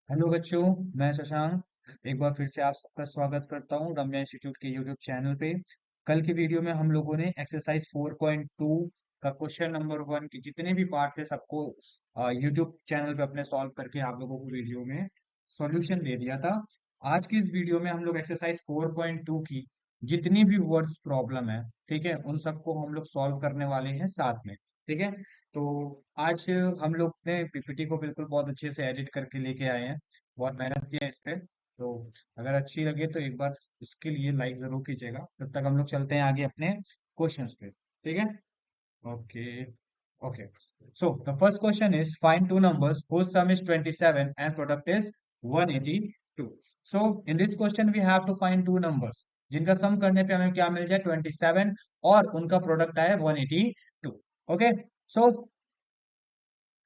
Hello बच्चों। मैं शशांक एक बार फिर से आप सबका स्वागत करता हूँ रम्या इंस्टीट्यूट के यूट्यूब चैनल पे। कल की वीडियो में हम लोगों ने एक्सरसाइज 4.2 का क्वेश्चन नंबर 1 के जितने भी पार्ट थे सबको यूट्यूब चैनल पे अपने सॉल्व करके आप लोगों को वीडियो में सॉल्यूशन दे दिया था। आज की इस वीडियो में हम लोग एक्सरसाइज 4.2 की जितनी भी वर्ड्स प्रॉब्लम है, ठीक है, उन सबको हम लोग सॉल्व करने वाले हैं साथ में। ठीक है। तो आज हम लोग ने पीपीटी को बिल्कुल बहुत अच्छे से एडिट करके लेके आए हैं। बहुत मेहनत किया है इस पे। तो अगर अच्छी लगे तो एक बार इसके लिए लाइक जरूर कीजिएगा। तब तक हम लोग चलते हैं आगे अपने क्वेश्चंस पे। ठीक है। Okay. Okay. So the first question is find two numbers whose sum is 27 and product is 182। So in this question we have to find two numbers जिनका सम करने पे हमें क्या मिल जाए 27 और उनका प्रोडक्ट आए 182। Okay. So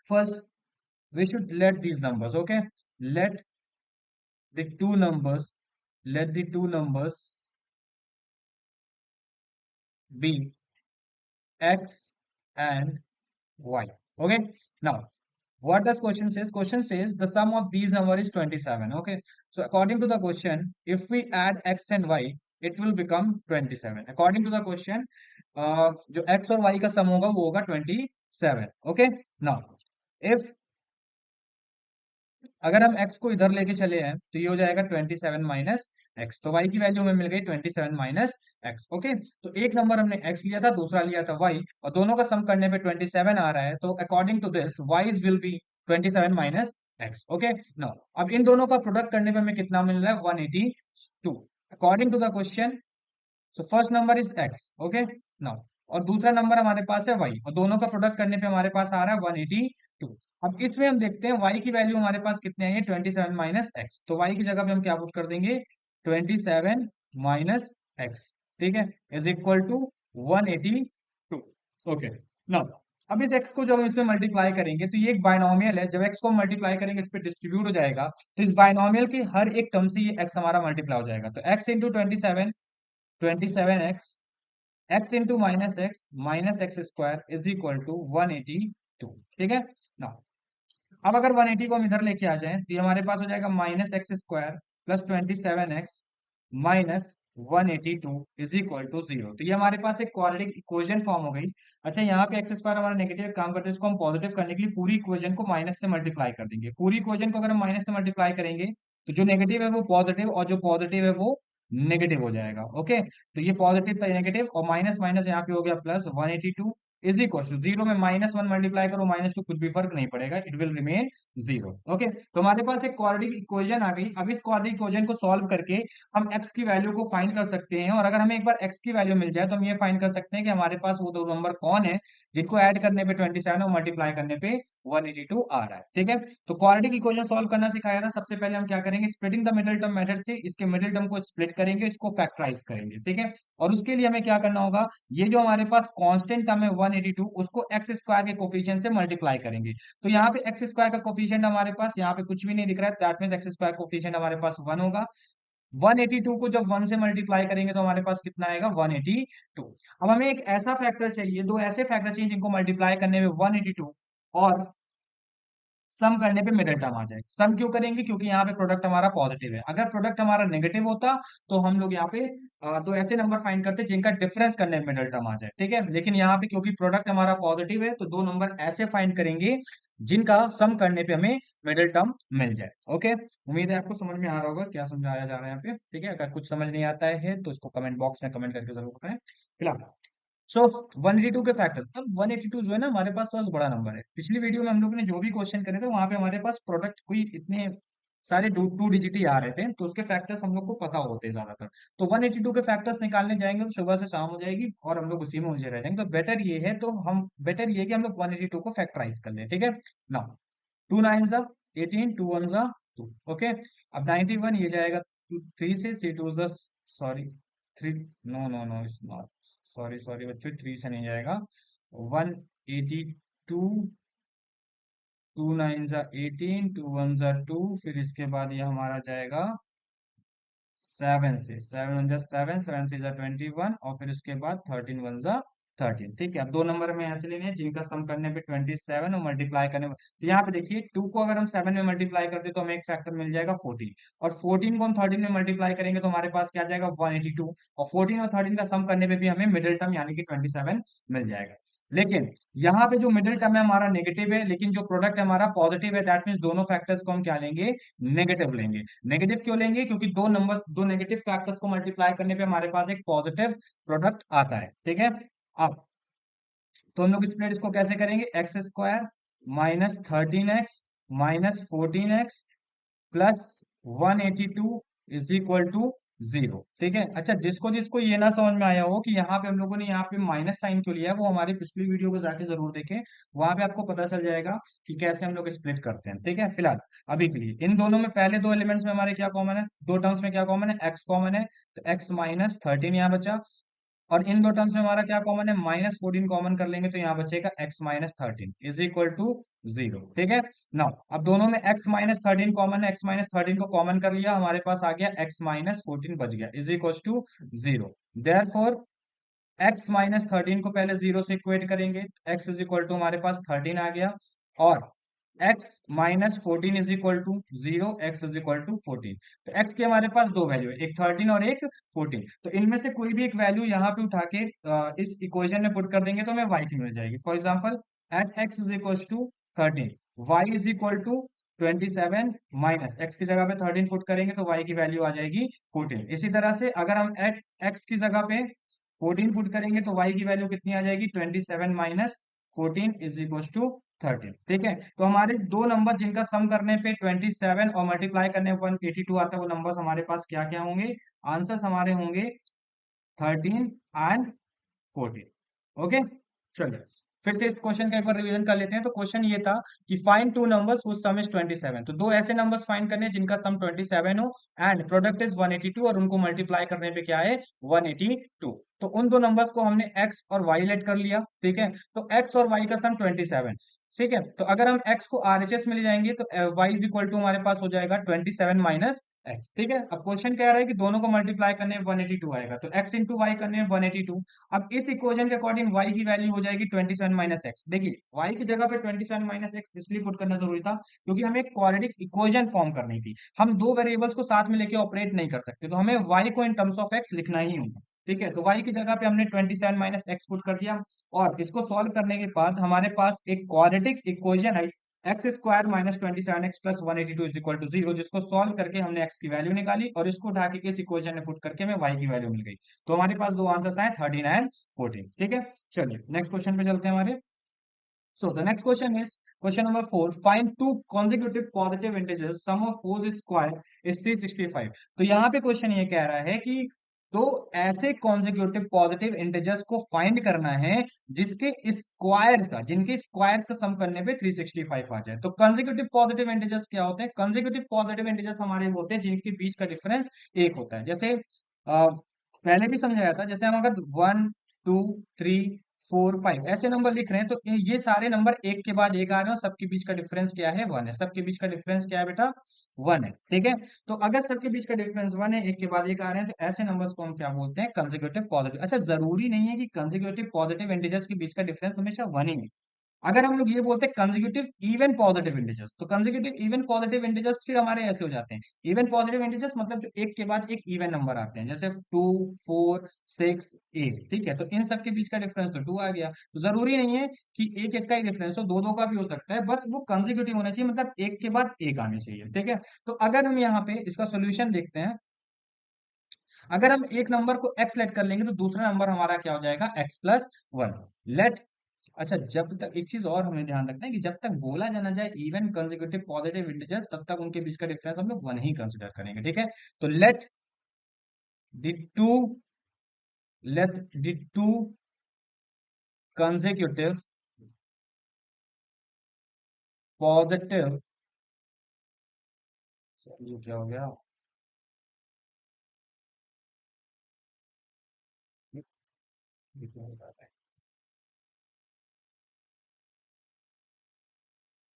first we should let these numbers, okay, let the two numbers let the two numbers be x and y. Okay. Now what does question says the sum of these number is 27. Okay. So according to the question, if we add x and y, it will become 27 according to the question। जो x और y का सम होगा वो होगा 27। Okay. Now if अगर हम x को इधर लेके चले हैं तो ये हो जाएगा 27 माइनस एक्स, तो y की वैल्यू हमें मिल गई 27 माइनस एक्स। ओके। तो एक नंबर हमने x लिया था, दूसरा लिया था y, और दोनों का सम करने पे 27 आ रहा है, तो according to this y will be 27 minus x. Okay. Now अब इन दोनों का प्रोडक्ट करने पे हमें कितना मिल रहा है 182 according to the question. So first number is x. Okay. Now और दूसरा नंबर हमारे पास है वाई, और दोनों का प्रोडक्ट करने पे हमारे पास आ रहा है 182। अब इसमें हम देखते हैं वाई की वैल्यू हमारे पास कितने आई है 27 माइनस एक्स, तो वाई की जगह पे हम क्या पुट कर देंगे 27 माइनस एक्स। ठीक है। Is equal to 182। Okay. Now अब इस x को जब हम इसमें मल्टीप्लाई करेंगे तो ये एक बायनोमियल है, जब x को मल्टीप्लाई करेंगे इस पे डिस्ट्रीब्यूट हो जाएगा, तो इस बायनोमियल के हर एक टर्म से ये x हमारा मल्टीप्लाई हो जाएगा, तो x into 27, 27x, x into minus x square is equal to 182। ठीक है ना। अब अगर 180 को हम इधर लेके आ जाएं तो ये हमारे पास हो जाएगा minus x square plus 27x minus 182 is equal to 0। तो ये हमारे पास एक क्वाड्रेटिक इक्वेशन फॉर्म हो गई। अच्छा, यहाँ पे एक्स स्क्वायर हमारा नेगेटिव काम करते हैं, इसको हम पॉजिटिव करने के लिए पूरी इक्वेशन को माइनस से मल्टीप्लाई कर देंगे। पूरी इक्वेशन को अगर हम माइनस से मल्टीप्लाई करेंगे तो जो नेगेटिव है वो पॉजिटिव और जो पॉजिटिव है वो नेगेटिव हो जाएगा। ओके। तो ये पॉजिटिव था नेगेटिव और माइनस माइनस यहाँ पे हो गया प्लस 182 इज इक्वल टू 0 में -1 मल्टीप्लाई करो -2 कुछ भी फर्क नहीं पड़ेगा, इट विल रिमेन 0। ओके। तो हमारे पास एक क्वाड्रेटिक इक्वेशन आ गई। अब इस क्वाड्रेटिक इक्वेशन को सॉल्व करके हम x की वैल्यू को फाइंड कर सकते हैं, और अगर हमें एक बार x की वैल्यू मिल जाए तो हम ये फाइंड कर सकते हैं कि हमारे पास वो दो नंबर कौन है जिनको ऐड करने पे 27 और मल्टीप्लाई करने पे 182 आ रहा है। ठीक है। तो क्वाड्रेटिक इक्वेशन सॉल्व करना सिखाया था। सबसे पहले हम क्या करेंगे, splitting the middle term method से इसके मिडिल टर्म को स्प्लिट करेंगे, इसको फैक्टराइज करेंगे। ठीक है। और उसके लिए हमें क्या करना होगा, ये जो हमारे पास कांस्टेंट टर्म है 182 उसको एक्स स्क्वायर के कोफिशिएंट से मल्टीप्लाई करेंगे। तो यहाँ पे एक्स स्क्वायर का कोफिशिएंट हमारे पास यहाँ पे कुछ भी नहीं दिख रहा है, that means x square coefficient हमारे पास 1 होगा। 182 को जब 1 से मल्टीप्लाई करेंगे तो हमारे पास कितना आएगा 182। अब हमें एक ऐसा फैक्टर चाहिए, दो ऐसे फैक्टर चाहिए जिनको मल्टीप्लाई करने में 182 और सम करने पे मिडिल टर्म आ जाए। सम क्यों करेंगे, क्योंकि यहाँ पे प्रोडक्ट हमारा पॉजिटिव है। अगर प्रोडक्ट हमारा नेगेटिव होता तो हम लोग यहाँ पे दो ऐसे नंबर फाइंड करते जिनका डिफरेंस करने में मिडिल टर्म आ जाए। ठीक है। लेकिन यहाँ पे क्योंकि प्रोडक्ट हमारा पॉजिटिव है तो दो नंबर ऐसे फाइंड करेंगे जिनका सम करने पे हमें मिडिल टर्म मिल जाए। ओके। उम्मीद है आपको समझ में आ रहा होगा क्या समझाया जा रहा है यहाँ पे। ठीक है। अगर कुछ समझ नहीं आता है तो इसको कमेंट बॉक्स में कमेंट करके जरूर बताएं। फिलहाल सो 182 के फैक्टर्स, अब 182 जो है ना हमारे पास थोड़ा सा बड़ा नंबर है। पिछली वीडियो में हम लोग ने जो भी क्वेश्चन करे थे वहां पे हमारे पास प्रोडक्ट कोई इतने सारे टू डिजिट ही आ रहे थे, तो उसके फैक्टर्स हम लोग को पता होते हैं ज्यादातर। तो 182 के फैक्टर्स निकालने जाएंगे तो सुबह से शाम हो जाएगी और हम लोग उसी में उलझे रह जाएंगे। तो बेटर ये है कि हम लोग 182 को फैक्टराइज कर लें। ठीक है ना। 2 9 जा 18, 2 1 जा 2। ओके। अब 91 ये जाएगा 3 से, 3 2 जा, sorry 3, no no no it's not, sorry sorry बच्चों 3 से नहीं जाएगा। 182, 2 9 जा 18, 2 1 जा 2, फिर इसके बाद ये हमारा जाएगा 7 से, 7 1 जा 7, 7 3 जा 21, और फिर उसके बाद 13 1 जा 13, ठीक है। अब दो नंबर में ऐसे लेने हैं जिनका सम करने पे 27 और मल्टीप्लाई करने पे, तो यहाँ पे देखिए 2 को अगर हम 7 में मल्टीप्लाई करते तो हमें एक फैक्टर मिल जाएगा 14, और 14 को हम 13 में मल्टीप्लाई करेंगे तो हमारे पास क्या आ जाएगा 182, और 14 और 13 का सम करने पे भी हमें मिडिल टर्म यानी कि 27 मिल जाएगा। लेकिन यहाँ पे जो मिडिल टर्म है हमारा नेगेटिव है, लेकिन जो प्रोडक्ट है हमारा पॉजिटिव है, दैट मीन्स दोनों फैक्टर्स को हम क्या लेंगे, नेगेटिव लेंगे। नेगेटिव क्यों लेंगे, क्योंकि दो नेगेटिव फैक्टर्स को मल्टीप्लाई करने पे हमारे पास एक पॉजिटिव प्रोडक्ट आता है, ठीक है। अब तो हम लोग स्प्लिट इसको कैसे करेंगे, x square minus 13x minus 14x plus 182 is equal to 0, ठीक है। अच्छा, जिसको जिसको ये ना समझ में आया हो कि यहाँ पे हम लोगों ने यहाँ पे माइनस साइन क्यों लिया है, वो हमारी पिछली वीडियो को जाके जरूर देखें, वहां पे आपको पता चल जाएगा कि कैसे हम लोग स्प्लिट करते हैं, ठीक है। फिलहाल अभी के लिए इन दोनों में पहले दो एलिमेंट्स में हमारे क्या कॉमन है, दो टर्म्स में क्या कॉमन है, एक्स कॉमन है, तो एक्स माइनस 13 यहाँ बचा, और इन दो टर्म्स में हमारा क्या कॉमन है, -14 कॉमन कर लेंगे तो यहाँ बचेगा x minus 13 is equal to 0, ठीक है। नाउ अब दोनों में x माइनस 13 कॉमन है, x माइनस 13 को कॉमन कर लिया, हमारे पास आ गया x माइनस 14 बच गया is equal to 0। Therefore x minus 13 को पहले 0 से इक्वेट करेंगे, x इज इक्वल टू हमारे पास 13 आ गया, और x minus 14 is equal to 0, x is equal to 14। तो x के हमारे पास दो वैल्यू है, एक 13 और एक 14, तो इनमें से कोई भी एक वैल्यू यहाँ पे उठा के इस इक्वेशन में पुट कर देंगे तो हमें y की मिल जाएगी। For example at x is equal to 13, y is equal to 27 minus x की जगह पे 13 पुट करेंगे तो y की वैल्यू आ जाएगी 14। इसी तरह से अगर हम एट x की जगह पे 14 पुट करेंगे तो y की वैल्यू कितनी आ जाएगी, 27 माइनस 14 इज इक्वल टू 13, ठीक है। तो हमारे दो नंबर जिनका सम करने पे 27 और मल्टीप्लाई करने पे 182 आता है, वो नंबर्स हमारे पास क्या क्या होंगे, आंसर्स हमारे होंगे 13 एंड 14। ओके, चलिए फिर से इस क्वेश्चन का एक बार रिवीजन कर लेते हैं। तो क्वेश्चन ये था कि find two numbers whose sum is 27, तो दो ऐसे नंबर्स फाइंड करने हैं जिनका सम 27 हो एंड प्रोडक्ट इज 182, और उनको मल्टीप्लाई करने पे क्या है 182। तो उन दो नंबर्स को हमने x और y लेट कर लिया, ठीक है। तो x और y का सम 27, ठीक है। तो अगर हम x को RHS में ले जाएंगे तो y इज इक्वल टू हमारे पास हो जाएगा 27 माइनस एक्स, ठीक है। अब क्वेश्चन कह रहा है कि दोनों को मल्टीप्लाई करने में 182 आएगा, तो x इंटू वाई करने में 182। अब इस इक्वेशन के अकॉर्डिंग y की वैल्यू हो जाएगी 27 माइनस एक्स। देखिए y की जगह पे 27 माइनस एक्स इसलिए पुट करना जरूरी था क्योंकि हमें एक क्वाड्रेटिक इक्वेशन फॉर्म करनी थी, हम दो वेरिएबल्स को साथ में लेके ऑपरेट नहीं कर सकते, तो हमें y को इन टर्म्स ऑफ x लिखना ही होगा, ठीक है। तो y की जगह पे हमने 27 माइनस एक्स पुट कर दिया, और इसको सॉल्व करने के बाद हमारे पास एक क्वाड्रेटिक इक्वेशन आई, x square minus 27x plus 182 is equal to 0, जिसको सॉल्व करके हमने x की वैल्यू निकाली और इसको उठा के इस इक्वेशन में पुट करके हमें y की वैल्यू मिल गई। तो हमारे पास दो आंसर्स आए 13 एंड 14, ठीक है। चलिए नेक्स्ट क्वेश्चन पे चलते हैं हमारे। So the next question is question number 4. Find two consecutive positive integers, sum of whose square is 365. तो यहाँ पे क्वेश्चन ये कह रहा है कि दो ऐसे कॉन्जिक्यूटिव पॉजिटिव इंटीजर्स को फाइंड करना है जिसके स्क्वायर्स का जिनके स्क्वायर्स का सम करने पे 365 आ जाए। तो कंसेक्यूटिव पॉजिटिव इंटीजर्स क्या होते हैं, कंसेक्यूटिव पॉजिटिव इंटीजर्स हमारे वो होते हैं जिनके बीच का डिफरेंस एक होता है। जैसे पहले भी समझाया था, जैसे हम अगर 1 2 3 4 5 ऐसे नंबर लिख रहे हैं तो ये सारे नंबर एक के बाद एक आ रहे हैं और सबके बीच का डिफरेंस क्या है 1 है, सबके बीच का डिफरेंस क्या है बेटा 1 है, ठीक है। तो अगर सबके बीच का डिफरेंस 1 है, एक के बाद एक आ रहे हैं, तो ऐसे नंबर्स को हम क्या बोलते हैं कंसेक्यूटिव पॉजिटिव। अच्छा, जरूरी नहीं है कि कंसेक्यूटिव पॉजिटिव इंटीजर्स के बीच का डिफरेंस हमेशा 1 ही है। अगर हम लोग ये बोलते हैं कंसेक्यूटिव इवन पॉजिटिव इंटीजर्स, तो कंसेक्यूटिव इवन पॉजिटिव इंटीजर्स फिर हमारे ऐसे हो जाते हैं, इवन पॉजिटिव इंटीजर्स मतलब जो एक के बाद एक इवन नंबर आते हैं, जैसे 2 4 6 8, ठीक है। तो इन सब के बीच का डिफरेंस तो 2 आ गया। तो जरूरी नहीं है कि एक एक का ही डिफरेंस हो, दो दो का भी हो सकता है, बस वो कंसेक्यूटिव होना चाहिए, मतलब एक के बाद एक आने चाहिए, ठीक है। तो अगर हम यहाँ पे इसका सोल्यूशन देखते हैं, अगर हम एक नंबर को x लेट कर लेंगे तो दूसरा नंबर हमारा क्या हो जाएगा x प्लस 1 लेट। अच्छा, जब तक एक चीज और हमें ध्यान रखना है कि जब तक बोला जाना जाए इवन कंसेक्यूटिव पॉजिटिव इंटीजर, तब तक उनके बीच का डिफरेंस हम लोग 1 ही कंसिडर करेंगे, ठीक है। तो the two let the two consecutive positive, ये क्या हो गया, ये क्या हो रहा है,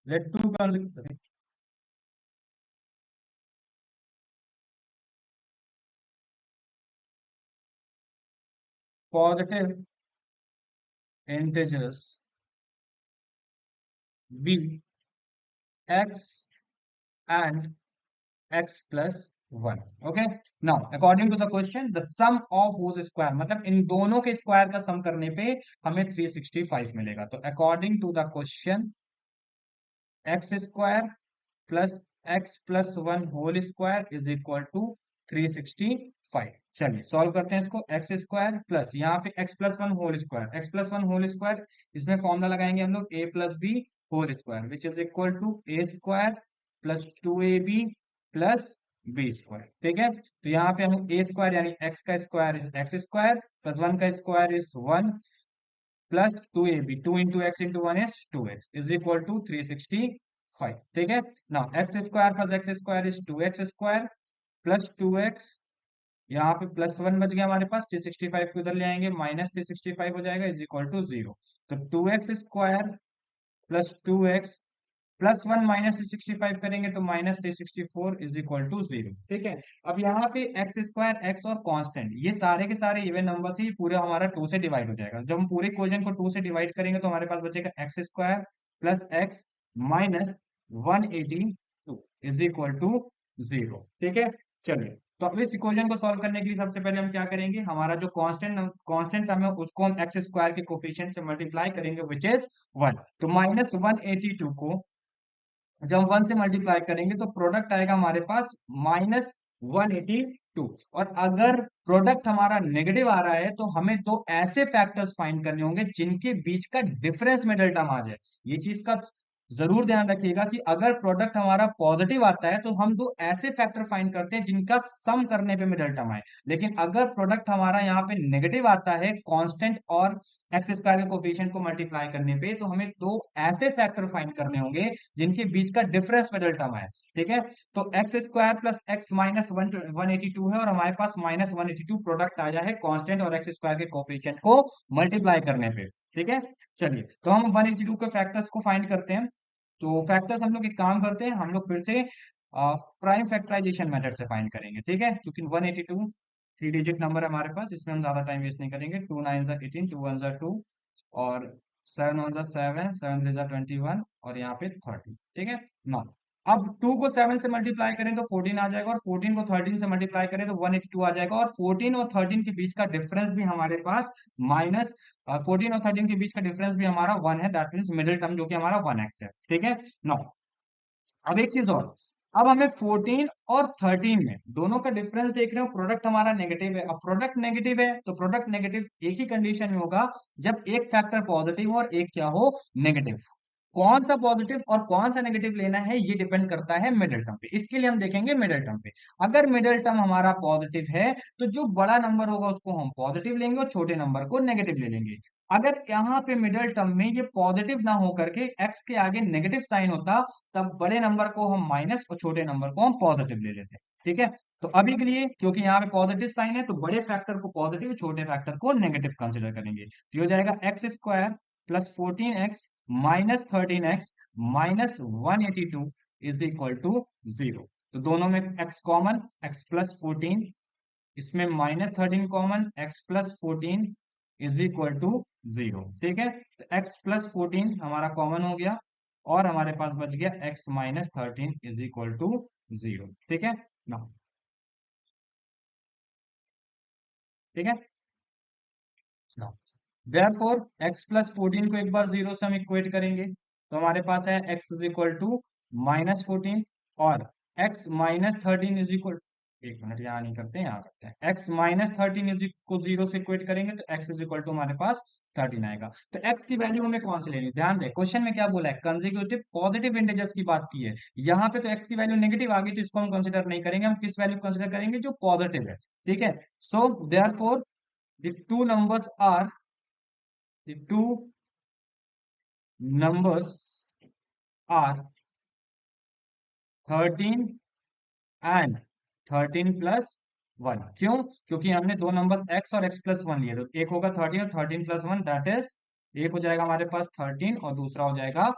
let two consecutive positive integers be x and x plus 1. Okay, now according to the question the sum of whose square, मतलब इन दोनों के स्क्वायर का सम करने पे हमें 365 मिलेगा। तो according to the question x square plus x plus one whole square is equal to 365। चलिए सॉल्व करते हैं इसको। एक्स स्क्वायर प्लस यहाँ पे x plus one whole square, x plus one whole square, इसमें फॉर्मूला लगाएंगे हम लोग a plus b whole square which is equal to a square plus two a b plus B square. ठीक है, तो यहाँ पे हम ए स्क्वायर यानी एक्स का square is x square plus one का square is one plus two a b, two into x into one is two x is equal to 365। ठीक है, now x square plus x square is two x square plus two x, यहाँ पे plus one बच गया हमारे पास, 365 को इधर ले आएंगे माइनस 365 हो जाएगा इज इक्वल टू जीरो। तो two x square plus two x plus one minus 365 करेंगे तो minus 364 is equal to zero. ठीक है, अब यहाँ पे एक्स स्क्वायर एक्स और कांस्टेंट ये सारे के सारे इवन नंबर से ही पूरा हमारा टू से डिवाइड हो जाएगा। जब हम पूरे क्वेश्चन को टू से डिवाइड करेंगे तो हमारे पास बचेगा x square plus x minus 182 is equal to zero. ठीक है, चलिए तो अब इस इक्वेशन को सॉल्व करने के लिए सबसे पहले हम क्या करेंगे, हमारा जो कांस्टेंट टर्म है उसको हम एक्स स्क्वायर के कोफिशिएंट से मल्टीप्लाई करेंगे विच इज वन। तो माइनस 182 को जब हम वन से मल्टीप्लाई करेंगे तो प्रोडक्ट आएगा हमारे पास माइनस 182। और अगर प्रोडक्ट हमारा नेगेटिव आ रहा है तो हमें दो ऐसे फैक्टर्स फाइंड करने होंगे जिनके बीच का डिफरेंस मिडल टर्म आ जाए। ये चीज का जरूर ध्यान रखिएगा कि अगर प्रोडक्ट हमारा पॉजिटिव आता है तो हम दो ऐसे फैक्टर फाइंड करते हैं जिनका सम करने पे मिडल टर्म आए। लेकिन अगर प्रोडक्ट हमारा यहाँ पे नेगेटिव आता है कांस्टेंट और एक्स स्क्वायर के कोफिशिएंट को मल्टीप्लाई करने पे, तो हमें दो ऐसे फैक्टर फाइंड करने होंगे जिनके बीच का डिफरेंस मिडल टर्म है। ठीक है, तो x square plus x minus 182 है और हमारे पास माइनस 182 प्रोडक्ट आया है कांस्टेंट और एक्स स्क्वायर के कोफिशिएंट को मल्टीप्लाई करने पे। ठीक है, चलिए तो हम 182 के फैक्टर्स को फाइंड करते हैं। तो फैक्टर्स हम लोग एक काम करते हैं, हम लोग फिर से प्राइम फैक्टराइजेशन मेथड से फाइंड करेंगे। ठीक है, क्योंकि 182 थ्री डिजिट नंबर है हमारे पास, इसमें हम ज्यादा टाइम वेस्ट नहीं करेंगे। टू नाइन जा 18, टू वन जा टू और सेवन वन जा सेवन, सेवन थ्री जा 21 और यहाँ पे 30। ठीक है ना, अब टू को सेवन से मल्टीप्लाई करें तो 14 आ जाएगा और 14 को 13 से मल्टीप्लाई करें तो 182 आ जाएगा और 14 और 13 के बीच का डिफरेंस भी हमारे पास माइनस 14 और 13 के बीच का डिफरेंस भी हमारा वन है, दैट मीन्स मिडिल टर्म जो कि हमारा 1x है। ठीक है ना, अब एक चीज और, अब हमें 14 और 13 में दोनों का डिफरेंस देख रहे हो, प्रोडक्ट हमारा नेगेटिव है। अब प्रोडक्ट नेगेटिव है तो प्रोडक्ट नेगेटिव एक ही कंडीशन में होगा जब एक फैक्टर पॉजिटिव हो और एक क्या हो, नेगेटिव। कौन सा पॉजिटिव और कौन सा नेगेटिव लेना है ये डिपेंड करता है मिडिल टर्म पे। इसके लिए हम देखेंगे मिडिल टर्म पे। अगर मिडिल टर्म हमारा पॉजिटिव है तो जो बड़ा नंबर होगा उसको हम पॉजिटिव लेंगे और छोटे नंबर को नेगेटिव ले लेंगे। अगर यहाँ पे मिडिल टर्म में ये पॉजिटिव ना हो करके एक्स के आगे नेगेटिव साइन होता तब बड़े नंबर को हम माइनस और छोटे नंबर को हम पॉजिटिव ले लेते। ठीक है, तो अभी के लिए क्योंकि यहाँ पे पॉजिटिव साइन है तो बड़े फैक्टर को पॉजिटिव, छोटे फैक्टर को नेगेटिव कंसिडर करेंगे। तो ये हो जाएगा x square plus 14x minus 13x minus 182 is equal to zero. तो दोनों में x कॉमन, x प्लस 14, इसमें minus 13 common, x plus 14 is equal to zero. ठीक है, तो x प्लस 14 हमारा कॉमन हो गया और हमारे पास बच गया x minus 13 is equal to zero. ठीक है ना, ठीक है ना, देयरफॉर x प्लस 14 को एक बार जीरो से हम इक्वेट करेंगे तो हमारे पास है x is equal to minus 14 और x माइनस 13 इज इक्वल, एक मिनट यहाँ नहीं करते यहाँ करते हैं, x माइनस 13 इज को जीरो से इक्वेट करेंगे तो x इज इक्वल टू हमारे पास 13 आएगा। तो x की वैल्यू हमें कौन सी लेनी है, ध्यान दें क्वेश्चन में क्या बोला है, कंसेक्यूटिव पॉजिटिव इंटीजर्स की बात की है। यहाँ पे तो x की वैल्यू नेगेटिव आ गई तो इसको हम कंसिडर नहीं करेंगे, हम किस वैल्यू कंसिडर करेंगे जो पॉजिटिव है। ठीक है, so therefore the two numbers are the two numbers are 13 and 13 plus one. क्यों, क्योंकि हमने दो नंबर्स x और x प्लस वन लिए, तो एक होगा 13 और 13 प्लस वन दैट इज, एक हो जाएगा हमारे पास 13 और दूसरा हो जाएगा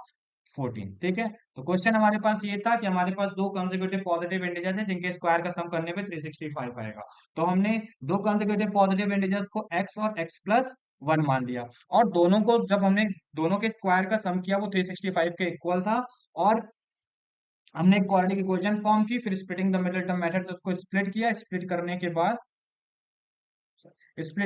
14। ठीक है, तो क्वेश्चन हमारे पास ये था कि हमारे पास दो कंसेक्यूटिव पॉजिटिव इंटीजर्स हैं जिनके स्क्वायर का सम करने पे 365 आएगा। तो हमने दो कंसेक्यूटिव पॉजिटिव इंटीजर्स को x और x प्लस वन मान लिया। और दोनों को जब हमने दोनों के स्क्वायर का सम किया वो 365 के इक्वल था। और हमने एक क्वाड्रेटिक इक्वेशन फॉर्म की, फिर splitting the middle term method से उसको स्प्लिट किया। स्प्लिट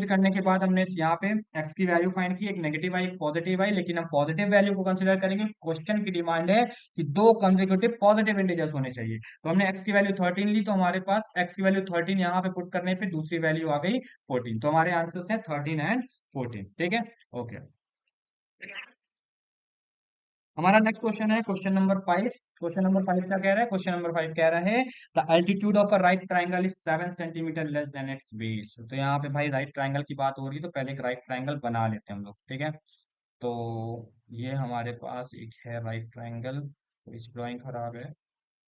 करने के बाद हमने यहाँ पे x की वैल्यू फाइंड की, एक नेगेटिव आई एक पॉजिटिव आई, लेकिन हम पॉजिटिव वैल्यू को कंसीडर करेंगे। क्वेश्चन की डिमांड है कि दो कंसेक्यूटिव पॉजिटिव इंटीजर्स होने चाहिए। तो हमने x की वैल्यू 13 ली, तो हमारे पास x की वैल्यू 13 यहाँ पे पुट करने पे दूसरी वैल्यू आ गई 14। तो हमारे आंसर है 13 एंड 14। ठीक है, ओके। हमारा नेक्स्ट क्वेश्चन है क्वेश्चन नंबर 5। क्वेश्चन नंबर 5 क्या कह रहा है? क्वेश्चन नंबर 5 कह रहा है the altitude of a right triangle is 7 centimetre less than it's base. तो यहाँ पे भाई राइट ट्राइंगल की बात हो रही है, तो पहले एक राइट ट्राइंगल बना लेते हैं हम लोग। ठीक है, तो ये हमारे पास एक है राइट ट्राइंगल। तो इस ड्राइंग खराब है,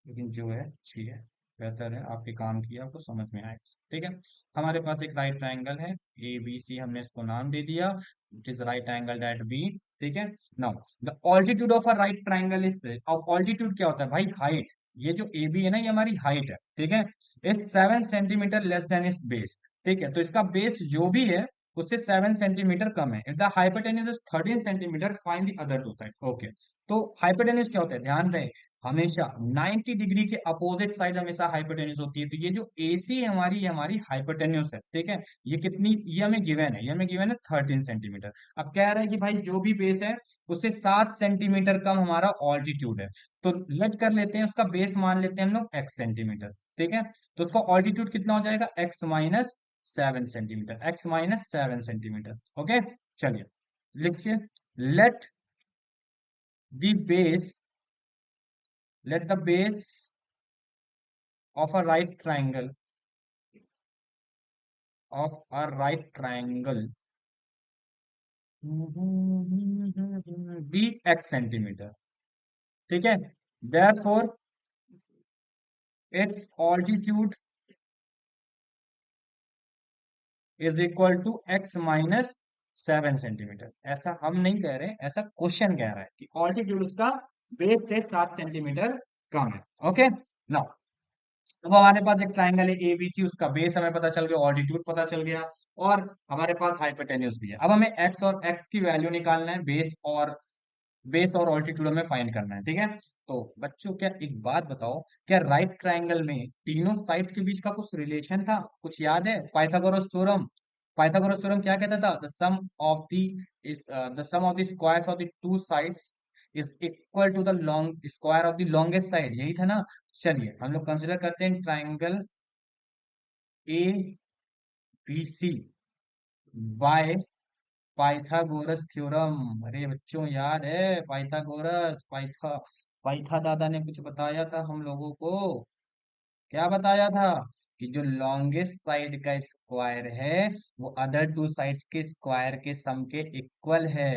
लेकिन जो है अच्छी है, बेहतर है, आपके काम की है, आपको समझ में आए। ठीक है, हमारे पास एक राइट ट्राइंगल है ए बी सी, हमने इसको नाम दे दिया, it is right angle at B. ठीक है, now the altitude of a right triangle is, अब ऑल्टीट्यूड क्या होता है भाई? हाइट। ये जो ए बी है ना, ये हमारी हाइट है। ठीक है, is 7 centimetre less than it's base. ठीक है, तो इसका बेस जो भी है उससे 7 सेंटीमीटर कम है। If the hypotenuse is 13 centimetre, find the other two side. Okay, तो हाइपोटेन्यूज क्या होता है? ध्यान रहे, हमेशा 90 डिग्री के अपोजिट साइड हमेशा हाइपोटेन्यूज होती है। तो ये जो AC है हमारी, ये हमारी हाइपोटेन्यूज है। ठीक है, ये कितनी, ये हमें गिवन है, ये हमें गिवन है 13 सेंटीमीटर। अब कह रहा है कि भाई जो भी बेस है उससे 7 सेंटीमीटर कम हमारा ऑल्टीट्यूड है। तो लेट कर लेते हैं, उसका बेस मान लेते हैं हम लोग x सेंटीमीटर। ठीक है, तो उसका ऑल्टीट्यूड कितना हो जाएगा? x-7 centimetre, x-7 centimetre. Okay, चलिए लिखिए, let the base, let the base of a right triangle, of a right triangle be x centimetre. ठीक है, therefore its altitude is equal to x-7 centimetre. ऐसा हम नहीं कह रहे, ऐसा क्वेश्चन कह रहा है कि ऑल्टीट्यूड उसका बेस से 7 सेंटीमीटर कम है। ओके, नाउ अब हमारे पास एक ट्राइंगल है ABC, उसका बेस हमें पता चल गया, ऑल्टीट्यूड पता चल गया, और हमारे पास हाइपोटेन्यूज भी है। अब हमें x और x की वैल्यू निकालना है, बेस और ऑल्टीट्यूड हमें फाइंड करना है। ठीक है, तो बच्चों क्या एक बात बताओ, क्या राइट ट्राइंगल में तीनों साइड्स के बीच का कुछ रिलेशन था? कुछ याद है? पाइथागोरस थ्योरम, पाइथागोरस थ्योरम क्या कहता था? The sum of the squares of the two sides is equal to the long square of the longest side, यही था ना? चलिए हम लोग कंसिडर करते हैं triangle A B C by Pythagoras theorem. अरे बच्चों याद है पाइथागोरस, पाइथा दादा ने कुछ बताया था हम लोगों को। क्या बताया था? कि जो लॉन्गेस्ट साइड का स्क्वायर है वो अदर टू साइड्स के स्क्वायर के सम के इक्वल है।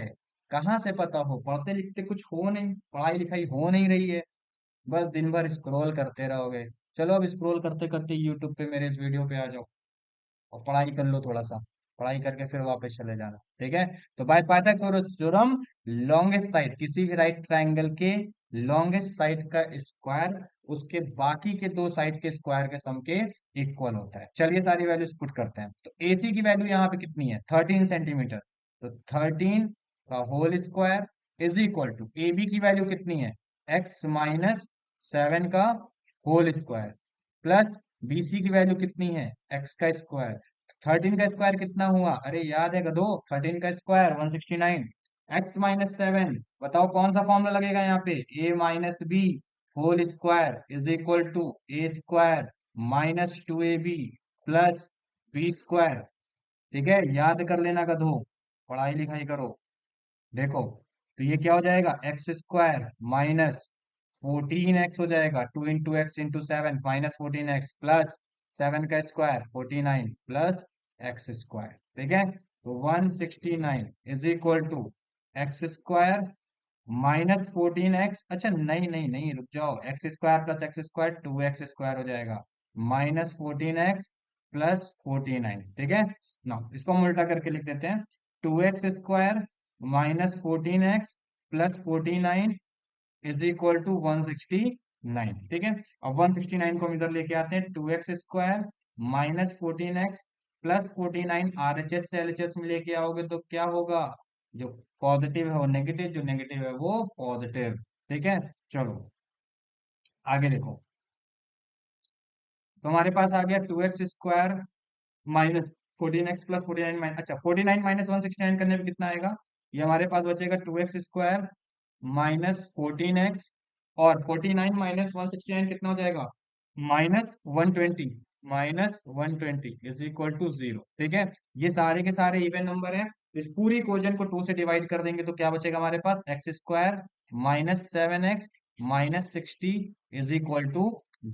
कहाँ से पता हो? पढ़ते लिखते कुछ हो नहीं, पढ़ाई लिखाई हो नहीं रही है, बस दिन भर स्क्रॉल करते रहोगे। चलो अब स्क्रॉल करते करते यूट्यूब पे मेरे इस वीडियो पे आ जाओ और पढ़ाई कर लो थोड़ा सा, पढ़ाई करके फिर वापस चले जाना। ठीक है, तो bye Pythagoras theorem, longest side, किसी भी राइट ट्राइंगल के लॉन्गेस्ट साइड का स्क्वायर उसके बाकी के दो साइड के स्क्वायर के सम के इक्वल होता है। चलिए सारी वैल्यूज पुट करते हैं। तो AC की वैल्यू यहाँ पे कितनी है? 13 सेंटीमीटर। तो 13 का whole square is equal to AB की वैल्यू कितनी है? x-7 का होल स्क्वायर, प्लस BC की वैल्यू कितनी है? x का स्क्वायर। 13 का स्क्वायर कितना हुआ? अरे याद है गधो, 13 का स्क्वायर 169। x-7, बताओ कौन सा फॉर्मूला लगेगा यहाँ पे? a-b whole square is equal to a square -2ab plus B square. ठीक है, याद कर लेना गधो, पढ़ाई लिखाई करो। देखो, तो ये क्या हो जाएगा? एक्स स्क्वायर माइनस 14x हो जाएगा, 2 × x × 7 -14x प्लस 7 का स्क्वायर 49 प्लस एक्स स्क्वायर। ठीक है, तो 169 is equal to x square -14x, अच्छा नहीं नहीं नहीं रुक जाओ, x square plus x square 2x square हो जाएगा, -14x प्लस 49। ठीक है ना, इसको हम उल्टा करके लिख देते हैं, 2x square -14x plus 49 is equal to 169। ठीक है, अब 169 को हम इधर लेके आते हैं, 2x square -14x plus 49 RHS से एलएचएस में लेके आओगे तो क्या होगा, जो पॉजिटिव है वो नेगेटिव, जो नेगेटिव है वो पॉजिटिव। ठीक है, चलो आगे देखो। तो हमारे पास आ गया 2x² minus 14x plus 49 minus, अच्छा 49 माइनस 169 करने पे कितना आएगा, ये हमारे पास बचेगा 2x² माइनस 14x, और 49 माइनस 169 कितना हो जाएगा, -120, -120 इज इक्वल टू 0। ठीक है, ये सारे के सारे इवन नंबर हैं, इस पूरी इक्वेशन को 2 से डिवाइड कर देंगे तो क्या बचेगा हमारे पास, x² minus 7x minus 60 is equal to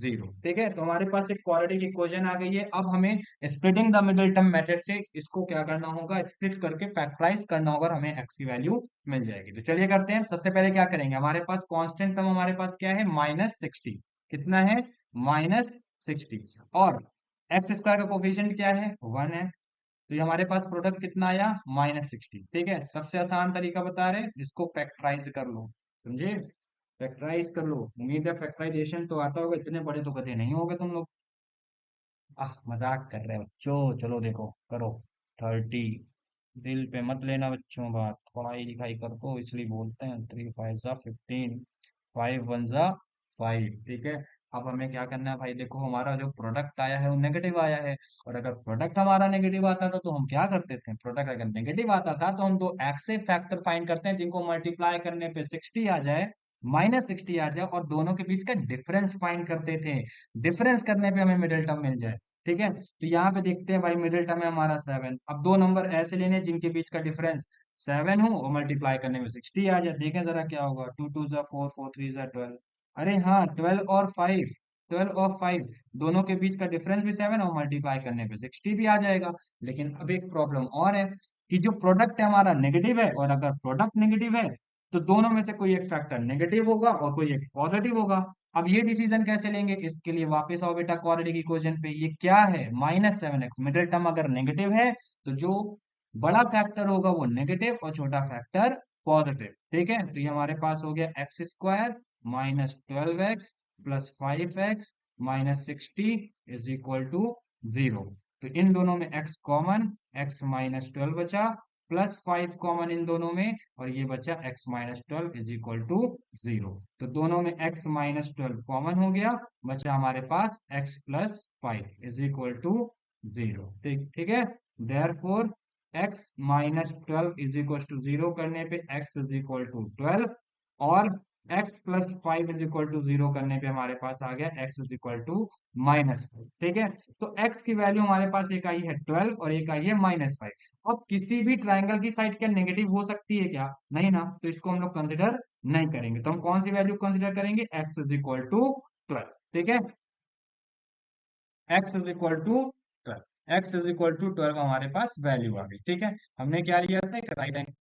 0। ठीक है, तो हमारे पास एक क्वाड्रेटिक इक्वेशन आ गई है। अब हमें splitting the middle term method से इसको क्या करना होगा, स्प्लिट करके फैक्टराइज करना होगा और हमें x की वैल्यू मिल जाएगी। तो चलिए करते हैं। सबसे पहले क्या करेंगे, हमारे पास कांस्टेंट टर्म हमारे पास क्या है, -60। कितना है, -60, और x² का कोफिशिएंट क्या है, 1 है। तो ये हमारे पास प्रोडक्ट कितना आया, -60। ठीक है, सबसे आसान तरीका बता रहे हैं, इसको फैक्टराइज कर लो, समझे, फैक्टराइज कर लो। उम्मीद है फैक्टराइजेशन तो आता होगा, इतने बड़े तो गधे नहीं होगे तुम लोग। मजाक कर रहे हो बच्चों, चलो देखो करो। 30, दिल पे मत लेना बच्चों बात, पढ़ाई लिखाई कर दो इसलिए बोलते हैं। 3 5 जा 15, 5 1 जा 5। ठीक है, अब हमें क्या करना है भाई, देखो हमारा जो प्रोडक्ट आया है वो नेगेटिव आया है, और अगर प्रोडक्ट हमारा नेगेटिव आता था तो हम क्या करते थे, प्रोडक्ट अगर नेगेटिव आता था तो हम दो एक्स से फैक्टर फाइंड करते हैं जिनको मल्टीप्लाई करने पे 60 आ जाए, -60 आ जाए, और दोनों के बीच का डिफरेंस फाइंड करते थे। डिफरेंस करने पे हमें मिडिल टर्म मिल जाए। ठीक है, तो यहाँ पे देखते हैं भाई, मिडिल टर्म है हमारा 7। अब दो नंबर ऐसे लेने जिनके बीच का डिफरेंस 7 हो और मल्टीप्लाई करने में 60 आ जाए, देखें जरा क्या होगा। 2 2 जा 4, 4 3 जा 12, अरे हाँ 12 और 5, 12 और 5 दोनों के बीच का डिफरेंस भी 7 और मल्टीप्लाई करने पे 60 भी आ जाएगा। लेकिन अब एक प्रॉब्लम और है कि जो प्रोडक्ट है हमारा नेगेटिव है, और अगर प्रोडक्ट नेगेटिव है तो दोनों में से कोई एक फैक्टर नेगेटिव होगा और कोई एक पॉजिटिव होगा। अब ये डिसीजन कैसे लेंगे, इसके लिए वापस आओ बेटा क्वाड्रेटिक इक्वेशन पे। ये क्या है, -7x, मिडिल टर्म अगर नेगेटिव है तो जो बड़ा फैक्टर होगा वो नेगेटिव और छोटा फैक्टर पॉजिटिव। ठीक है, तो ये हमारे पास हो गया x² minus 12x plus 5x minus 60 is equal to 0। तो इन दोनों में x कॉमन, x -12 बचा, प्लस 5 कॉमन इन दोनों में, और ये बचा x-12 इज इक्वल टू 0। तो दोनों में x-12 कॉमन हो गया, बचा हमारे पास x plus 5 is equal to 0। ठीक ठीक है, therefore x-12 is equal to 0 करने पे x इज इक्वल टू 12, और x plus 5 is equal to 0 करने पे हमारे पास आ गया x इज इक्वल टू -5। ठीक है, तो x की वैल्यू हमारे पास एक आई है 12 और एक आई है -5। अब किसी भी ट्रायंगल की साइड क्या नेगेटिव हो सकती है क्या, नहीं ना, तो इसको हम लोग कंसिडर नहीं करेंगे। तो हम कौन सी वैल्यू कंसिडर करेंगे, x इज इक्वल टू 12। ठीक है, x is equal to 12, x is equal to 12 हमारे पास वैल्यू आ गई। ठीक है, हमने क्या लिया था, एक राइट एंगल,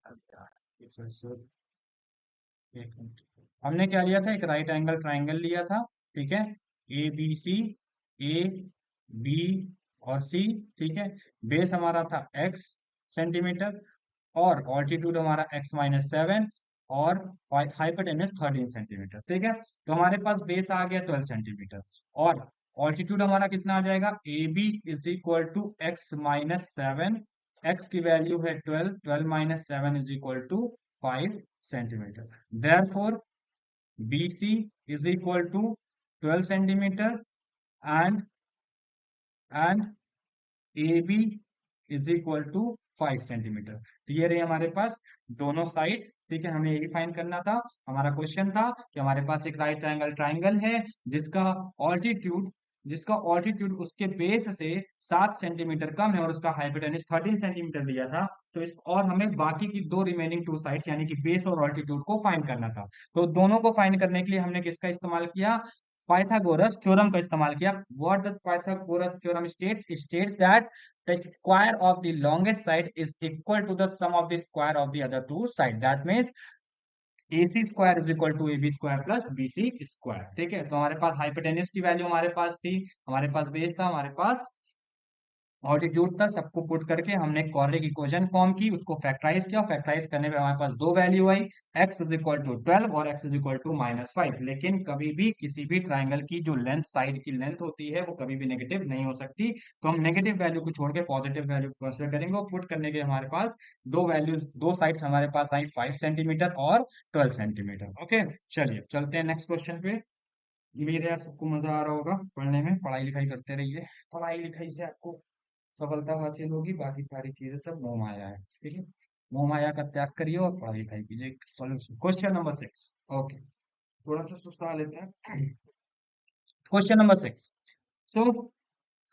एक मिनट, हमने क्या लिया था, एक राइट एंगल ट्राइंगल लिया था। ठीक है, ए बी सी, ए बी और सी। ठीक है, बेस हमारा था x सेंटीमीटर, और ऑल्टीट्यूड हमारा x-7, और हाइपोटेनस 13 सेंटीमीटर। ठीक है, तो हमारे पास बेस आ गया 12 सेंटीमीटर, और ऑल्टीट्यूड हमारा कितना आ जाएगा, A B is equal to x-7, x की वैल्यू है 12, 12 - 7 is equal to 5 centimetre. Therefore, BC is equal to 12 centimetre, and and AB is equal to 5 centimetre. तो ये रहे हमारे पास दोनों साइड्स। ठीक है, हमें यही फाइंड करना था। हमारा क्वेश्चन था कि हमारे पास एक राइट ट्रायंगल ट्रायंगल है जिसका ऑल्टीट्यूड जिसका ऑल्टीट्यूड उसके बेस से 7 सेंटीमीटर कम है, और उसका हाइपोटेनस 13 सेंटीमीटर दिया था। तो इस और हमें बाकी की दो रिमेनिंग टू साइड्स यानी कि बेस और ऑल्टीट्यूड को फाइंड करना था। तो दोनों को फाइंड करने के लिए हमने किसका इस्तेमाल किया, पाइथागोरस थ्योरम का इस्तेमाल किया। What does Pythagoras theorem states that the square of the longest side is equal to the sum of the square of the other two side, that means AC square is equal to AB square plus BC square. ठीक है, तो हमारे पास hypotenuse की value हमारे पास थी, हमारे पास base था, हमारे पास ऑल्टीट्यूड था, सबको पुट करके हमने क्वाड्रेटिक इक्वेशन फॉर्म की, उसको फैक्टराइज किया, फैक्टराइज करने पे हमारे पास दो वैल्यू आई, x इज इक्वल टू 12 और x इज इक्वल टू -5। लेकिन कभी भी किसी भी ट्राइंगल की जो लेंथ, साइड की लेंथ होती है, वो कभी भी नेगेटिव नहीं हो सकती। तो हम नेगेटिव वैल्यू को छोड़ के पॉजिटिव वैल्यू को कंसिडर करेंगे, और पुट करने के हमारे पास दो वैल्यूज, दो साइड्स हमारे पास आई, 5 सेंटीमीटर और 12 सेंटीमीटर। ओके, चलिए चलते हैं नेक्स्ट क्वेश्चन पे। उम्मीद है आप सबको मजा आ रहा होगा पढ़ने में, पढ़ाई लिखाई करते रहिए। पढ़ाई लिखाई से आपको सफलता हासिल होगी, बाकी सारी चीजें सब मोह माया है, ठीक है। मोह माया का त्याग करिए और पढ़ाई लिखाई कीजिए। Solution, question number 6। ओके, थोड़ा सा सुस्ता लेते हैं। Question number 6। So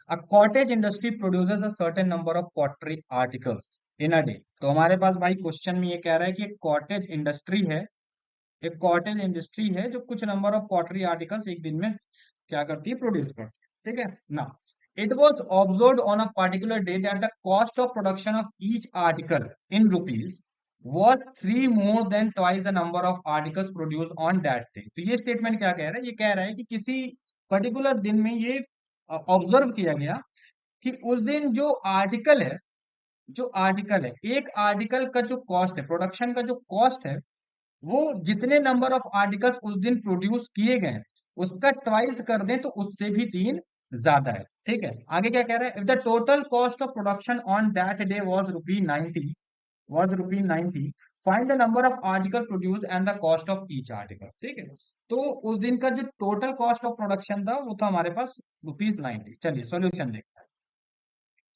a cottage industry produces a certain number of pottery articles in a day. तो हमारे पास भाई क्वेश्चन में ये कह रहा है कि एक कॉटेज इंडस्ट्री है, एक कॉटेज इंडस्ट्री है जो कुछ नंबर ऑफ पॉटरी आर्टिकल्स एक दिन में क्या करती है, प्रोड्यूस करती है, ठीक है ना। It was observe on a particular day that the cost of production of each article in rupees was three more than twice the number of articles produce on that day. तो ये statement क्या कह रहा है, ये कह रहा है कि किसी पर्टिकुलर दिन में ये ऑब्जर्व किया गया कि उस दिन जो आर्टिकल है, जो आर्टिकल है, एक आर्टिकल का जो कॉस्ट है, प्रोडक्शन का जो कॉस्ट है, वो जितने नंबर ऑफ आर्टिकल्स उस दिन प्रोड्यूस किए गए उसका ट्वाइस कर दें तो उससे भी तीन ज्यादा है, ठीक है। आगे क्या कह रहा है, if the total cost of production on that day was ₹90, was ₹90, find the number of article produce and the cost of each article, ठीक है। तो उस दिन का जो टोटल कॉस्ट ऑफ प्रोडक्शन था वो था हमारे पास ₹90। चलिए सॉल्यूशन देखते हैं,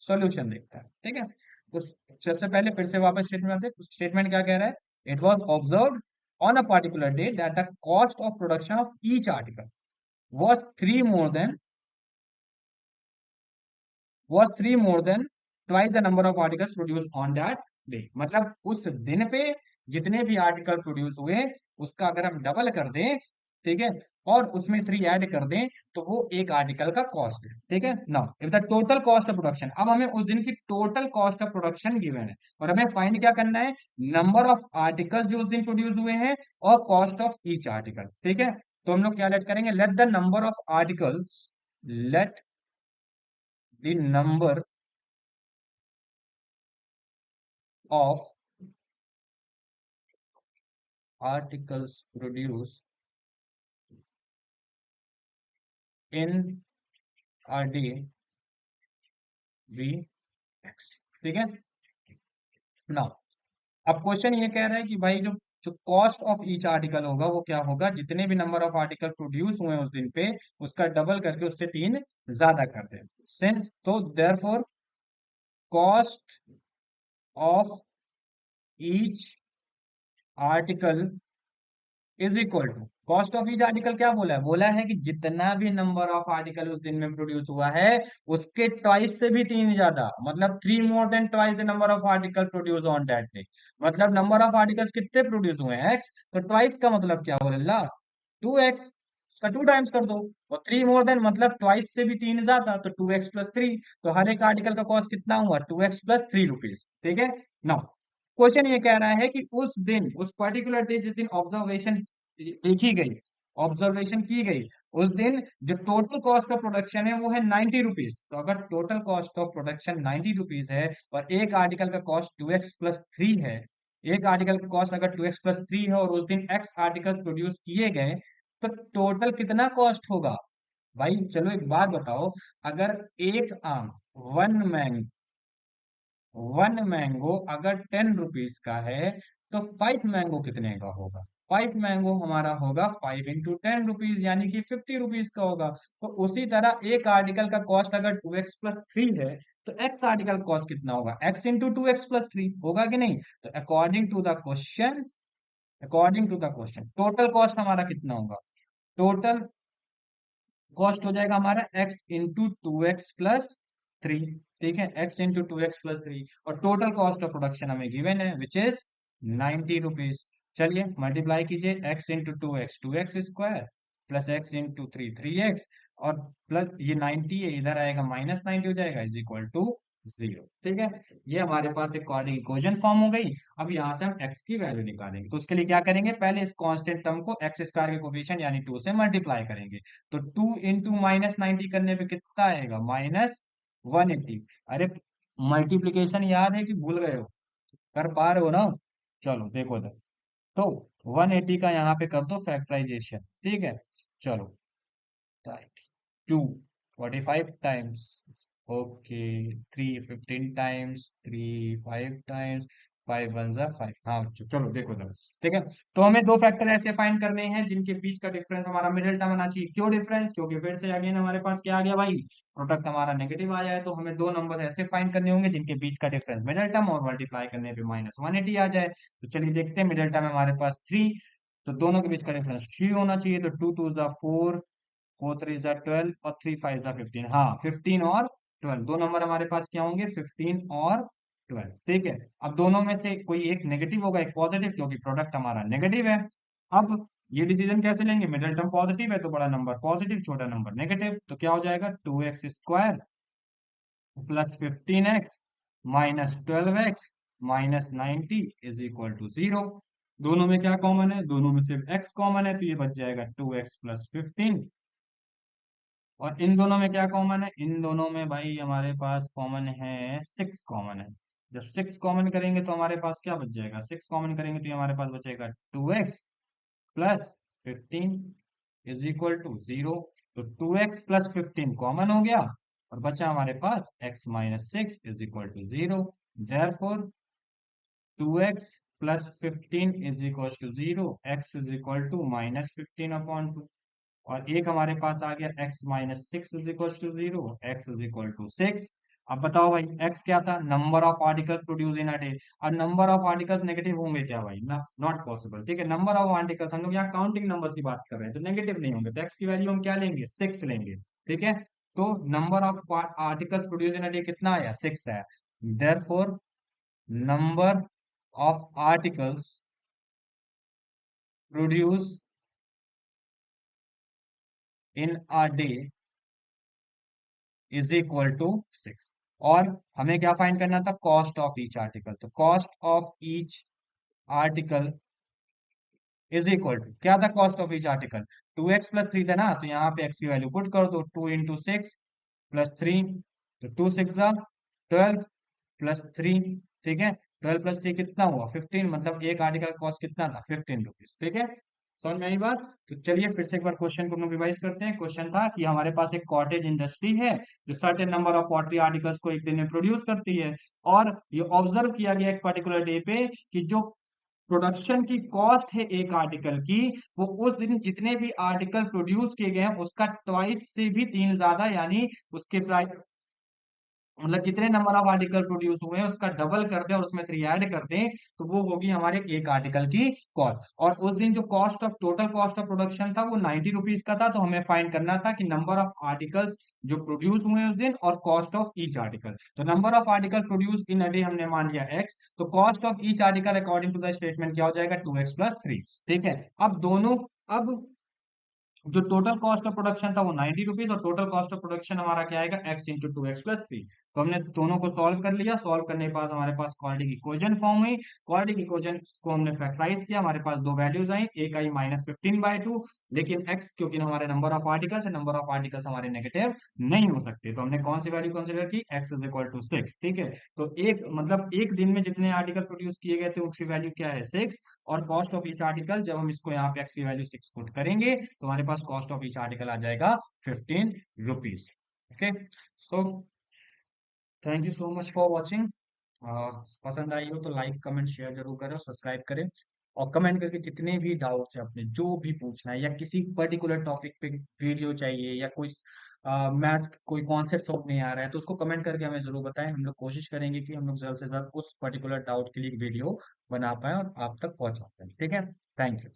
सॉल्यूशन देखते हैं, ठीक है। तो सबसे पहले फिर से वापस स्टेटमेंट आते हैं, स्टेटमेंट क्या कह रहा है, it was observed on a particular day that the cost of production of each article was three more than twice the number of articles produced on that day। मतलब उस दिन पे जितने भी आर्टिकल प्रोड्यूस हुए उसका अगर हम डबल कर दें, ठीक है, और उसमें थ्री ऐड कर दें तो वो एक आर्टिकल का कॉस्ट है, ठीक है ना। If the total cost of production, अब हमें उस दिन की total cost of production given है और हमें फाइंड क्या करना है, नंबर ऑफ आर्टिकल्स जो उस दिन प्रोड्यूस हुए हैं और कॉस्ट ऑफ ईच आर्टिकल, ठीक है। तो हम लोग क्या लेट करेंगे, let the number of articles, let the number of articles produced in a day be x, ठीक है ना। अब क्वेश्चन ये कह रहा है कि भाई जो जो कॉस्ट ऑफ ईच आर्टिकल होगा वो क्या होगा, जितने भी नंबर ऑफ आर्टिकल प्रोड्यूस हुए उस दिन पे उसका डबल करके उससे तीन ज्यादा कर दें। सिंस तो therefore cost of each article is equal to, cost of each article क्या बोला है, बोला है कि जितना भी नंबर ऑफ आर्टिकल उस दिन में प्रोड्यूस हुआ है उसके ट्वाइस से भी तीन ज्यादा, मतलब three more than twice the number of article produce on that day. मतलब नंबर ऑफ आर्टिकल्स कितने प्रोड्यूस हुए हैं, एक्स, तो ट्वाइस का मतलब क्या बोले ला, 2x, उसका टू टाइम्स कर दो। और थ्री मोर देन मतलब ट्वाइस से भी तीन ज्यादा, तो 2x+3, तो हर एक आर्टिकल का कॉस्ट कितना हुआ, 2x+3 रुपीज, ठीक है ना। क्वेश्चन ये कह रहा है कि उस दिन, उस पर्टिकुलर डे जिस दिन ऑब्जर्वेशन देखी गई, ऑब्जर्वेशन की गई, उस दिन जो टोटल कॉस्ट ऑफ प्रोडक्शन है वो है 90 रुपीज। तो अगर total cost of production 90 rupees है और एक आर्टिकल का कॉस्ट 2x+3 है, एक आर्टिकल का कॉस्ट अगर 2x+3 है और उस दिन x आर्टिकल प्रोड्यूस किए गए, तो टोटल कितना कॉस्ट होगा। भाई चलो एक बात बताओ, अगर एक आम, वन मैंगो, वन मैंगो अगर 10 रुपीज का है तो 5 मैंगो कितने का होगा, 5 मैंगो हमारा होगा 5 × 10 रुपीज, यानी कि 50 रुपीज का होगा। तो उसी तरह एक आर्टिकल का कॉस्ट अगर 2x+3 है तो एक्स आर्टिकल कॉस्ट कितना होगा, x × 2x+3 होगा कि नहीं। तो according to the question, according to the question total cost हमारा कितना होगा, टोटल कॉस्ट हो जाएगा हमारा x × 2x+3, ठीक है, x × 2x+3, और टोटल कॉस्ट ऑफ प्रोडक्शन हमें गिवन है विच इज 90 रुपीज। चलिए मल्टीप्लाई कीजिए, x × 2x 2x² plus x × 3 3x, और प्लस ये 90 है इधर आएगा -90 हो जाएगा, इज इक्वल टू 0, ठीक है। ये हमारे पास एक क्वाड्रेटिक इक्वेशन फॉर्म हो गई। अब यहाँ से हम x की वैल्यू निकालेंगे, तो उसके लिए क्या करेंगे, पहले इस कांस्टेंट टर्म को x² के कोफिशिएंट यानी 2 से मल्टीप्लाई करेंगे। तो 2 × -90 करने पे कितना आएगा, 180। अरे मल्टीप्लीकेशन याद है कि भूल गए हो? कर पा रहे हो ना? चलो देखो इधर। तो 180 का यहाँ पे कर दो फैक्टराइजेशन, ठीक है। चलो, two 45 times, okay, 3 15 times, 3 5 times, 5 1 5। हाँ चलो देखो जरा, ठीक है। तो हमें दो फैक्टर ऐसे फाइंड करने हैं जिनके बीच का डिफरेंस हमारा मिडिल टर्म आना चाहिए। क्यों डिफरेंस? क्योंकि फिर से अगेन हमारे पास क्या आ गया भाई, प्रोडक्ट हमारा नेगेटिव आया है। तो हमें दो नंबर ऐसे फाइंड करने होंगे जिनके बीच का डिफरेंस मिडिल टर्म और मल्टीप्लाई करने पे -180 आ जाए। तो चलिए देखते हैं, मिडिल टर्म हमारे पास 3, तो दोनों के बीच का डिफरेंस 3 होना चाहिए। तो 2 2 4, 4 3 12 और 3 5 15। हाँ 15 और 12 दो नंबर हमारे पास क्या होंगे, 15 और 12, ठीक है। अब दोनों में से कोई एक नेगेटिव होगा, एक पॉजिटिव, क्योंकि प्रोडक्ट हमारा नेगेटिव है। अब ये डिसीजन कैसे लेंगे, मिडिल टर्म पॉजिटिव है तो बड़ा नंबर पॉजिटिव, छोटा नंबर नेगेटिव, तो क्या हो जाएगा 2x² plus 15x minus 12x minus 90 is equal to 0। दोनों में क्या कॉमन है, दोनों में सिर्फ x कॉमन है, तो ये बच जाएगा 2x प्लस 15। और इन दोनों में क्या कॉमन है, इन दोनों में भाई हमारे पास कॉमन है 6 कॉमन है। जब 6 कॉमन करेंगे तो हमारे पास क्या बच जाएगा, 6 कॉमन करेंगे तो ये हमारे पास बचेगा 2x plus 15 is equal to 0। तो 2x प्लस 15 कॉमन हो गया और बचा हमारे पास x minus 6 is equal to 0। Therefore 2x plus 15 is equal to 0, x is equal to -15/2। और एक हमारे पास आ गया x minus 6 is equal to 0, x is equal to 6। अब बताओ भाई x क्या था, number of article produce in a day. और नंबर ऑफ आर्टिकल्स नेगेटिव होंगे क्या भाई, ना, नॉट पॉसिबल, ठीक है। नंबर ऑफ आर्टिकल्स, हम लोग यहाँ काउंटिंग नंबर की बात कर रहे हैं, तो नेगेटिव नहीं होंगे, तो x की वैल्यू हम क्या लेंगे, 6 लेंगे, ठीक है। तो number of articles produce in a day कितना आया, 6 है। Therefore number of articles produce in a day is equal to 6। और हमें क्या फाइंड करना था, कॉस्ट ऑफ ईच आर्टिकल। तो cost of each article is equal to क्या था, cost of each article 2x plus 3 था ना, तो यहाँ पे x की वैल्यू पुट कर दो, 2 × 6 प्लस 3, तो 2 6 12 प्लस 3, ठीक है। 12 + 3 कितना हुआ, 15, मतलब एक आर्टिकल कॉस्ट कितना था, 15 रुपीज, ठीक है। समझ में आई बात? तो चलिए फिर से एक बार क्वेश्चन को हम रिवाइज करते हैं। क्वेश्चन था कि हमारे पास एक कॉटेज इंडस्ट्री है जो certain number of pottery articles को एक दिन में प्रोड्यूस करती है। और ये ऑब्जर्व किया गया एक पर्टिकुलर डे पे कि जो प्रोडक्शन की कॉस्ट है एक आर्टिकल की, वो उस दिन जितने भी आर्टिकल प्रोड्यूस किए गए हैं उसका ट्वाइस से भी 3 ज्यादा, यानी उसके प्राइस, मतलब जितने नंबर ऑफ आर्टिकल प्रोड्यूस हुए हैं उसका डबल कर दें और उसमें 3 ऐड कर दें, तो वो होगी हमारे एक आर्टिकल की कॉस्ट। और उस दिन जो cost of total cost of production था वो 90 रुपीज का था। तो हमें फाइंड करना था कि नंबर ऑफ आर्टिकल्स जो प्रोड्यूस हुए उस दिन और कॉस्ट ऑफ ईच आर्टिकल। तो number of article produce in a day हमने मान लिया x, तो cost of each article according to the statement क्या हो जाएगा, 2x + 3, ठीक है। अब दोनों, अब जो टोटल कॉस्ट ऑफ प्रोडक्शन था वो 90 रुपीज, और टोटल कॉस्ट ऑफ प्रोडक्शन हमारा क्या आएगा, x इंटू 2x + 3। तो हमने दोनों को सॉल्व कर लिया। सॉल्व करने के बाद हमारे पास क्वाड्रेटिक इक्वेशन फॉर्म हुई। क्वाड्रेटिक इक्वेशन को हमने फैक्टराइज किया, हमारे पास दो वैल्यूज आई, एक आई -15/2, लेकिन x क्योंकि हमारे नंबर ऑफ आर्टिकल्स है, नंबर ऑफ आर्टिकल्स हमारे नेगेटिव नहीं हो सकते, तो हमने कौन सी वैल्यू कंसिडर की, x इज इक्वल टू 6, ठीक है। तो एक मतलब एक दिन में जितने आर्टिकल प्रोड्यूस किए गए थे उसकी वैल्यू क्या है, 6। और कॉस्ट ऑफ ईच आर्टिकल, जब हम इसको यहाँ पे x की वैल्यू 6 पुट करेंगे तो हमारे पास कॉस्ट ऑफ ईच आर्टिकल आ जाएगा 15 rupees. Okay, so thank you so much for watching. पसंद आई हो तो लाइक कमेंट शेयर जरूर करें और सब्सक्राइब करें। और कमेंट करके जितने भी डाउट्स हैं अपने, जो भी पूछना है या किसी पर्टिकुलर टॉपिक पे वीडियो चाहिए या कोई मैथ्स कोई कॉन्सेप्ट समझ नहीं आ रहा है तो उसको कमेंट करके हमें जरूर बताएं। हम लोग कोशिश करेंगे कि हम लोग जल्द से जल्द उस पर्टिकुलर डाउट के लिए वीडियो बना पाए और आप तक पहुंचा पाए, ठीक है। Thank you.